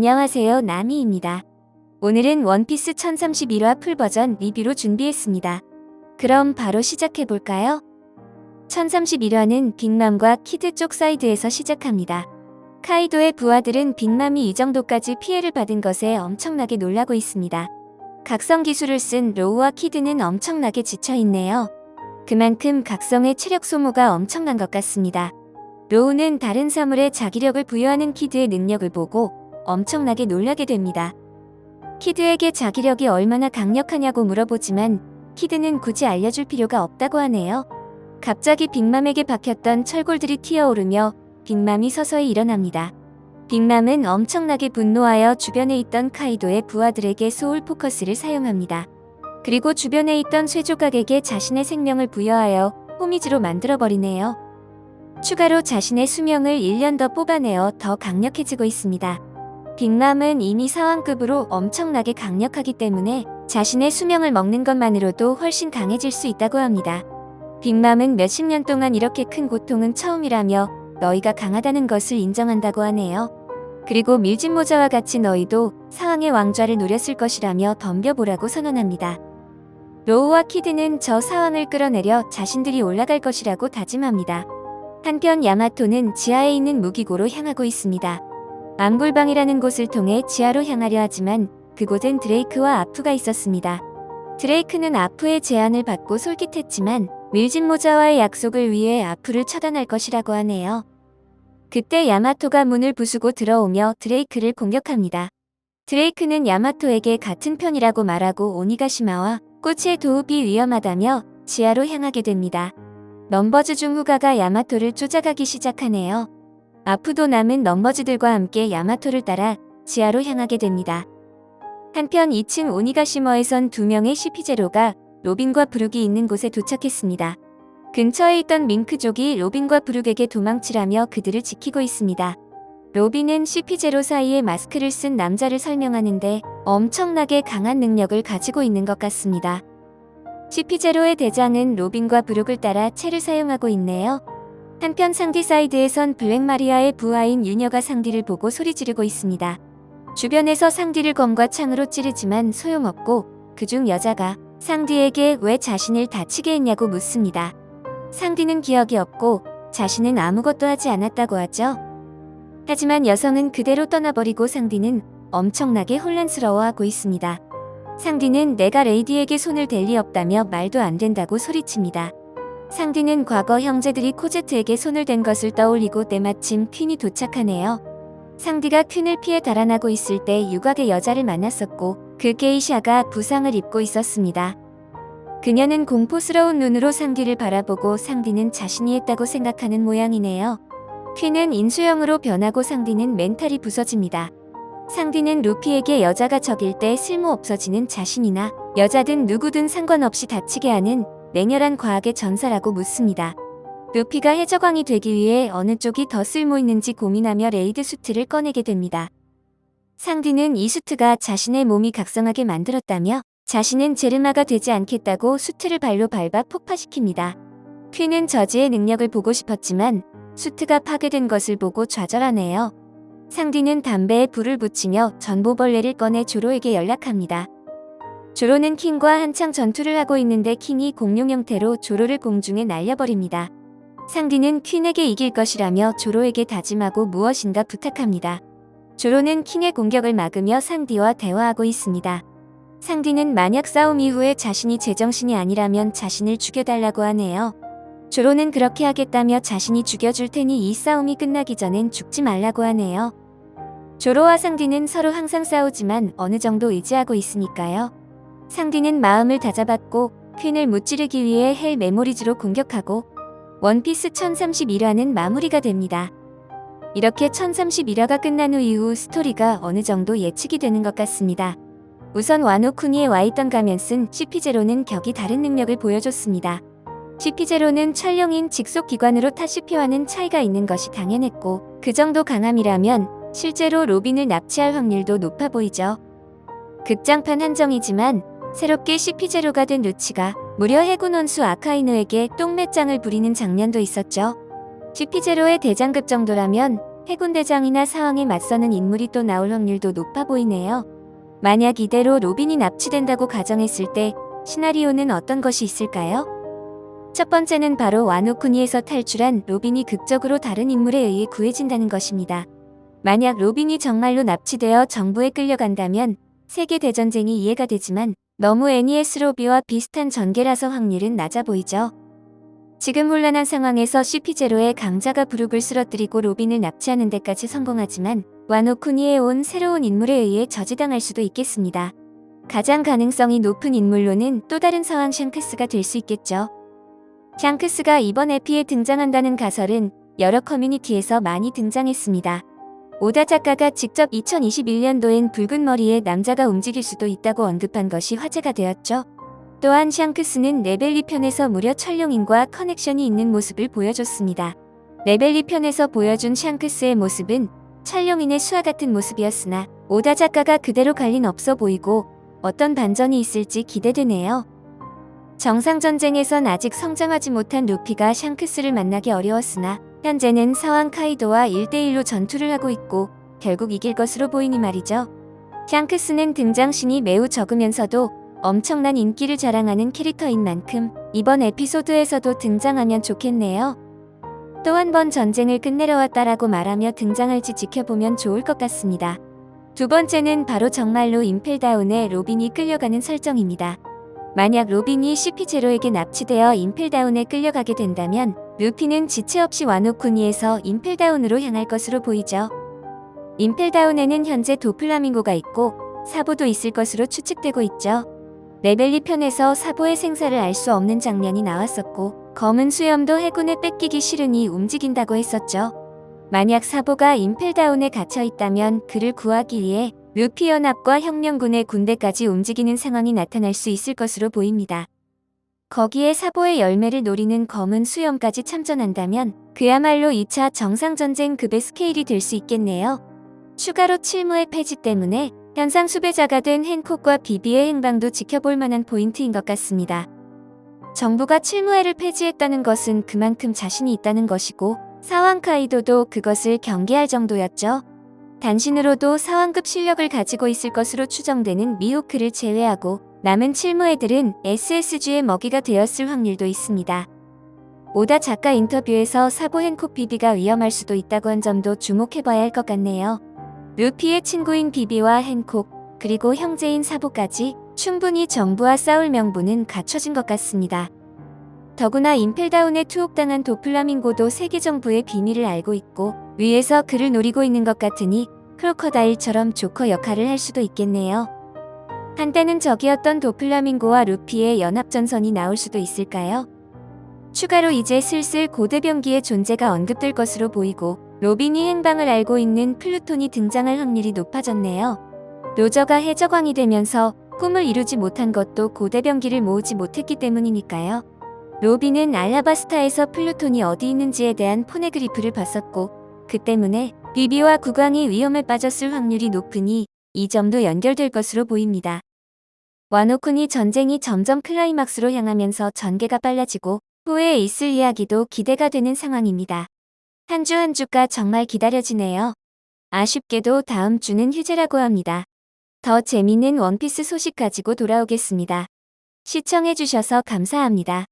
안녕하세요, 나미입니다. 오늘은 원피스 1031화 풀버전 리뷰로 준비했습니다. 그럼 바로 시작해볼까요? 1031화는 빅맘과 키드 쪽 사이드에서 시작합니다. 카이도의 부하들은 빅맘이 이 정도까지 피해를 받은 것에 엄청나게 놀라고 있습니다. 각성 기술을 쓴 로우와 키드는 엄청나게 지쳐있네요. 그만큼 각성의 체력 소모가 엄청난 것 같습니다. 로우는 다른 사물에 자기력을 부여하는 키드의 능력을 보고 엄청나게 놀라게 됩니다. 키드에게 자기력이 얼마나 강력하냐고 물어보지만 키드는 굳이 알려줄 필요가 없다고 하네요. 갑자기 빅맘에게 박혔던 철골들이 튀어오르며 빅맘이 서서히 일어납니다. 빅맘은 엄청나게 분노하여 주변에 있던 카이도의 부하들에게 소울 포커스를 사용합니다. 그리고 주변에 있던 쇠조각에게 자신의 생명을 부여하여 호미즈로 만들어버리네요. 추가로 자신의 수명을 1년 더 뽑아내어 더 강력해지고 있습니다. 빅맘은 이미 사왕급으로 엄청나게 강력하기 때문에 자신의 수명을 먹는 것만으로도 훨씬 강해질 수 있다고 합니다. 빅맘은 몇십 년 동안 이렇게 큰 고통은 처음이라며 너희가 강하다는 것을 인정한다고 하네요. 그리고 밀짚모자와 같이 너희도 사왕의 왕좌를 노렸을 것이라며 덤벼보라고 선언합니다. 로우와 키드는 저 사왕을 끌어내려 자신들이 올라갈 것이라고 다짐합니다. 한편 야마토는 지하에 있는 무기고로 향하고 있습니다. 암골방이라는 곳을 통해 지하로 향하려 하지만 그곳엔 드레이크와 아프가 있었습니다. 드레이크는 아프의 제안을 받고 솔깃했지만 밀짚모자와의 약속을 위해 아프를 처단할 것이라고 하네요. 그때 야마토가 문을 부수고 들어오며 드레이크를 공격합니다. 드레이크는 야마토에게 같은 편이라고 말하고 오니가시마와 꼬치의 도읍이 위험하다며 지하로 향하게 됩니다. 넘버즈 중 후가가 야마토를 쫓아가기 시작하네요. 아프도 남은 넘버즈들과 함께 야마토를 따라 지하로 향하게 됩니다. 한편 2층 오니가시머에선 2명의 CP0가 로빈과 브룩이 있는 곳에 도착했습니다. 근처에 있던 밍크족이 로빈과 브룩에게 도망치라며 그들을 지키고 있습니다. 로빈은 CP0 사이에 마스크를 쓴 남자를 설명하는데 엄청나게 강한 능력을 가지고 있는 것 같습니다. CP0의 대장은 로빈과 브룩을 따라 채를 사용하고 있네요. 한편 상디 사이드에선 블랙마리아의 부하인 유녀가 상디를 보고 소리 지르고 있습니다. 주변에서 상디를 검과 창으로 찌르지만 소용없고 그중 여자가 상디에게 왜 자신을 다치게 했냐고 묻습니다. 상디는 기억이 없고 자신은 아무것도 하지 않았다고 하죠. 하지만 여성은 그대로 떠나버리고 상디는 엄청나게 혼란스러워하고 있습니다. 상디는 내가 레이디에게 손을 댈 리 없다며 말도 안 된다고 소리칩니다. 상디는 과거 형제들이 코제트에게 손을 댄 것을 떠올리고 때마침 퀸이 도착하네요. 상디가 퀸을 피해 달아나고 있을 때 유곽의 여자를 만났었고 그 게이샤가 부상을 입고 있었습니다. 그녀는 공포스러운 눈으로 상디를 바라보고 상디는 자신이 했다고 생각하는 모양이네요. 퀸은 인수형으로 변하고 상디는 멘탈이 부서집니다. 상디는 루피에게 여자가 적일 때 쓸모없어지는 자신이나 여자든 누구든 상관없이 다치게 하는 냉혈한 과학의 전사라고 묻습니다. 루피가 해적왕이 되기 위해 어느 쪽이 더 쓸모있는지 고민하며 레이드 수트를 꺼내게 됩니다. 상디는 이 수트가 자신의 몸이 각성하게 만들었다며 자신은 제르마가 되지 않겠다고 수트를 발로 밟아 폭파시킵니다. 퀸은 저지의 능력을 보고 싶었지만 수트가 파괴된 것을 보고 좌절하네요. 상디는 담배에 불을 붙이며 전보벌레를 꺼내 조로에게 연락합니다. 조로는 킹과 한창 전투를 하고 있는데 킹이 공룡 형태로 조로를 공중에 날려버립니다. 상디는 퀸에게 이길 것이라며 조로에게 다짐하고 무엇인가 부탁합니다. 조로는 킹의 공격을 막으며 상디와 대화하고 있습니다. 상디는 만약 싸움 이후에 자신이 제정신이 아니라면 자신을 죽여달라고 하네요. 조로는 그렇게 하겠다며 자신이 죽여줄 테니 이 싸움이 끝나기 전엔 죽지 말라고 하네요. 조로와 상디는 서로 항상 싸우지만 어느 정도 의지하고 있으니까요. 상디는 마음을 다잡았고 퀸을 무찌르기 위해 헬 메모리즈로 공격하고 원피스 1031화는 마무리가 됩니다. 이렇게 1031화가 끝난 후 이후 스토리가 어느 정도 예측이 되는 것 같습니다. 우선 와노쿠니에 와있던 가면 쓴 CP0는 격이 다른 능력을 보여줬습니다. CP0는 촬영인 직속기관으로 타시피와는 차이가 있는 것이 당연했고 그 정도 강함이라면 실제로 로빈을 납치할 확률도 높아 보이죠. 극장판 한정이지만 새롭게 CP0가 된 루치가 무려 해군 원수 아카이누에게 똥매짱을 부리는 장면도 있었죠. CP0의 대장급 정도라면 해군 대장이나 사왕에 맞서는 인물이 또 나올 확률도 높아 보이네요. 만약 이대로 로빈이 납치된다고 가정했을 때 시나리오는 어떤 것이 있을까요? 첫 번째는 바로 와노쿠니에서 탈출한 로빈이 극적으로 다른 인물에 의해 구해진다는 것입니다. 만약 로빈이 정말로 납치되어 정부에 끌려간다면 세계 대전쟁이 이해가 되지만 너무 NES 로비와 비슷한 전개라서 확률은 낮아 보이죠. 지금 혼란한 상황에서 CP0의 강자가 브룩을 쓰러뜨리고 로빈을 납치하는 데까지 성공하지만 와노쿠니에 온 새로운 인물에 의해 저지당할 수도 있겠습니다. 가장 가능성이 높은 인물로는 또 다른 서왕 샹크스가 될 수 있겠죠. 샹크스가 이번 에피에 등장한다는 가설은 여러 커뮤니티에서 많이 등장했습니다. 오다 작가가 직접 2021년도엔 붉은 머리의 남자가 움직일 수도 있다고 언급한 것이 화제가 되었죠. 또한 샹크스는 레벨리 편에서 무려 천룡인과 커넥션이 있는 모습을 보여줬습니다. 레벨리 편에서 보여준 샹크스의 모습은 천룡인의 수와 같은 모습이었으나 오다 작가가 그대로 갈 리는 없어 보이고 어떤 반전이 있을지 기대되네요. 정상전쟁에선 아직 성장하지 못한 루피가 샹크스를 만나기 어려웠으나 현재는 사왕 카이도와 1대1로 전투를 하고 있고 결국 이길 것으로 보이니 말이죠. 샹크스는 등장신이 매우 적으면서도 엄청난 인기를 자랑하는 캐릭터인 만큼 이번 에피소드에서도 등장하면 좋겠네요. 또 한 번 전쟁을 끝내러 왔다라고 말하며 등장할지 지켜보면 좋을 것 같습니다. 두 번째는 바로 정말로 임펠다운에 로빈이 끌려가는 설정입니다. 만약 로빈이 CP0에게 납치되어 임펠다운에 끌려가게 된다면 루피는 지체 없이 와노쿠니에서 임펠다운으로 향할 것으로 보이죠. 임펠다운에는 현재 도플라밍고가 있고 사보도 있을 것으로 추측되고 있죠. 레벨리 편에서 사보의 생사를 알 수 없는 장면이 나왔었고 검은 수염도 해군에 뺏기기 싫으니 움직인다고 했었죠. 만약 사보가 임펠다운에 갇혀 있다면 그를 구하기 위해 루피 연합과 혁명군의 군대까지 움직이는 상황이 나타날 수 있을 것으로 보입니다. 거기에 사보의 열매를 노리는 검은 수염까지 참전한다면 그야말로 2차 정상전쟁급의 스케일이 될 수 있겠네요. 추가로 칠무의 폐지 때문에 현상 수배자가 된 헨콕과 비비의 행방도 지켜볼 만한 포인트인 것 같습니다. 정부가 칠무회를 폐지했다는 것은 그만큼 자신이 있다는 것이고 사왕 카이도도 그것을 경계할 정도였죠. 단신으로도 사왕급 실력을 가지고 있을 것으로 추정되는 미호크를 제외하고 남은 칠무회들은 SSG의 먹이가 되었을 확률도 있습니다. 오다 작가 인터뷰에서 사보 헨콕 비비가 위험할 수도 있다고 한 점도 주목해봐야 할 것 같네요. 루피의 친구인 비비와 헨콕, 그리고 형제인 사보까지 충분히 정부와 싸울 명분은 갖춰진 것 같습니다. 더구나 임펠다운에 투옥당한 도플라밍고도 세계 정부의 비밀을 알고 있고 위에서 그를 노리고 있는 것 같으니 크로커다일처럼 조커 역할을 할 수도 있겠네요. 한때는 적이었던 도플라밍고와 루피의 연합전선이 나올 수도 있을까요? 추가로 이제 슬슬 고대병기의 존재가 언급될 것으로 보이고 로빈이 행방을 알고 있는 플루톤이 등장할 확률이 높아졌네요. 로저가 해적왕이 되면서 꿈을 이루지 못한 것도 고대병기를 모으지 못했기 때문이니까요. 로빈은 알라바스타에서 플루톤이 어디 있는지에 대한 포네그리프를 봤었고 그 때문에 비비와 국왕이 위험에 빠졌을 확률이 높으니 이 점도 연결될 것으로 보입니다. 와노쿠니 전쟁이 점점 클라이막스로 향하면서 전개가 빨라지고 후에 있을 이야기도 기대가 되는 상황입니다. 한 주 한 주가 정말 기다려지네요. 아쉽게도 다음 주는 휴재라고 합니다. 더 재미있는 원피스 소식 가지고 돌아오겠습니다. 시청해주셔서 감사합니다.